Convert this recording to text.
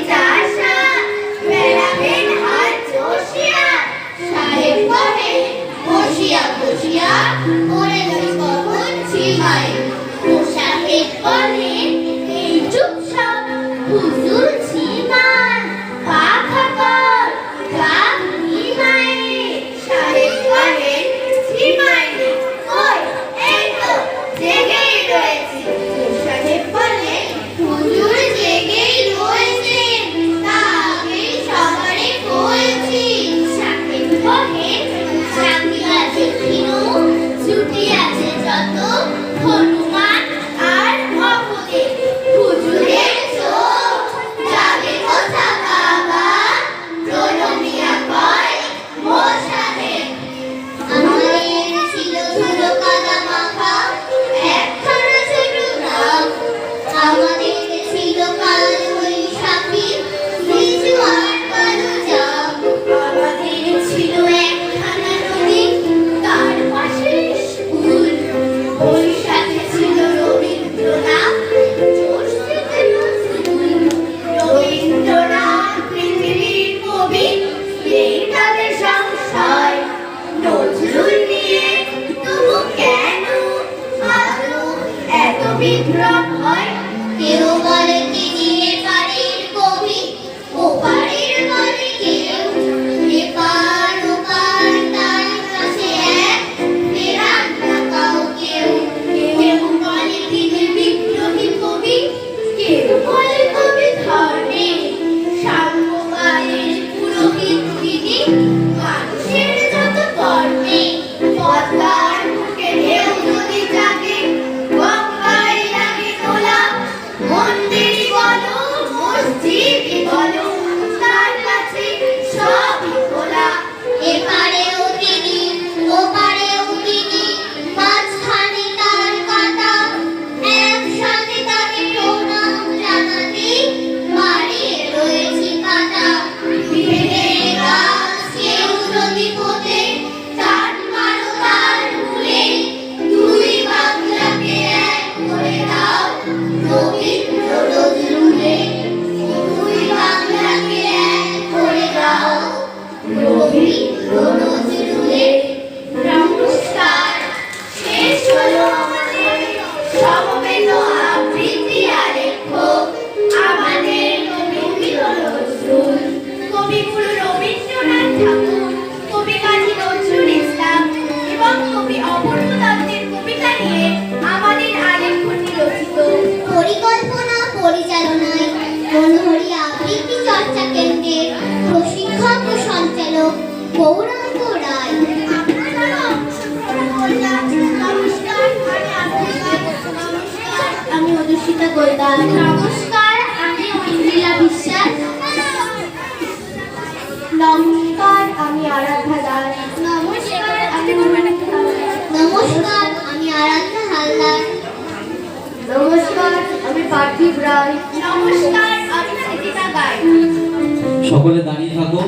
চাষা বেড়াবেন হাত চষিয়া সাহেব কহে বসিয়া বসিয়া পড়েছি কখন ছিমায় ও সাহেব বলে এই চুপচাপ হুজুর ছিমান পাখা কর গান নিমায় সাহেব কহে ছিমায় ওই এই তো জেগেই রয়েছি ও সাহেব বলে হুজুর জেগেই রয়েছেন তা আগেই সবারে বলছি সাহেব কহে সাকিয়াছে কিনু ছুটি আছে যত হনুমান আর ভগতে হুজুরের চোখ যাবে কোথা বাবা রোমিয়া কয় মোর সাহেব আমাদের ছিল ছোট কাদা মাখা একখানা ছোট গ্রাম আমাদের ছিল কালো বৈশাখী লিচু আর কালো জাম আমাদের ছিল একখানা নদী তার পাশে স্কুল ওই সাথে ছিল রবীন্দ্রনাথ চষতে নজরুল রবীন্দ্রনাথ পৃথিবীর কবি এই তাদের সংশয় নজরুল নিয়ে তবু কেন আদৌ এত বিভ্রম হয় কেউ বলে তিনি এপারের কবি ওপারের বলে কেউ এপার ওপার তার কাছে এক ফেরান না কাউকেও কেউ বলে তিনি বিদ্রোহী কবি কেউ বলে কবি ধর্মে সাম্যবাদের পুরোহিত তিনি মানুষের যত কর্মে পদ্মার বুকে ঢেউ যদি জাগে গঙ্গায় লাগে তোলা মন্দিরই বলো মসজিদই বলো তার কাছে সবই খোলা এপারেও তিনি ওপারেও তিনি মাঝখানে তার কাটা একসাথে তাকে প্রণাম জানাতে বাড়িয়ে রয়েছে কাটা বিভেদের গাছ কেউ যদি পোতে চাট মারো তার ভুলে দুই বাংলাকে এক করে দাও রবীন্দ্র নজরুলে দুই বাংলাকে এক করে দাও রবীন্দ্র নজরুলে নমস্কার শেষ হলো আমাদের সমবেত আবৃত্তি আলেখ্য আমাদের কবিগুরু নজরুল কবিগুরু রবীন্দ্রনাথ ঠাকুর কবি কাজী নজরুল ইসলাম এবং কবি অপূর্ব দত্তের কবিতা নিয়ে আমাদের আলেখ্যটি রচিত পরিকল্পনা পরিচালনায় মনোহরি আবৃত্তি চর্চা কেন্দ্রের প্রশিক্ষক ও সঞ্চালক গৌরাঙ্গ রায় আমি অদর্শিতা গোলদার নমস্কার আমি ইন্দ্রিলা বিশ্বাস নমস্কার আমি আরাধ্যা দাস নমস্কার আমি আরাধ্যা হালদার নমস্কার আমি পার্থিব রায় নমস্কার আমি সীতা গাই সকলে দাঁড়িয়ে থাকো।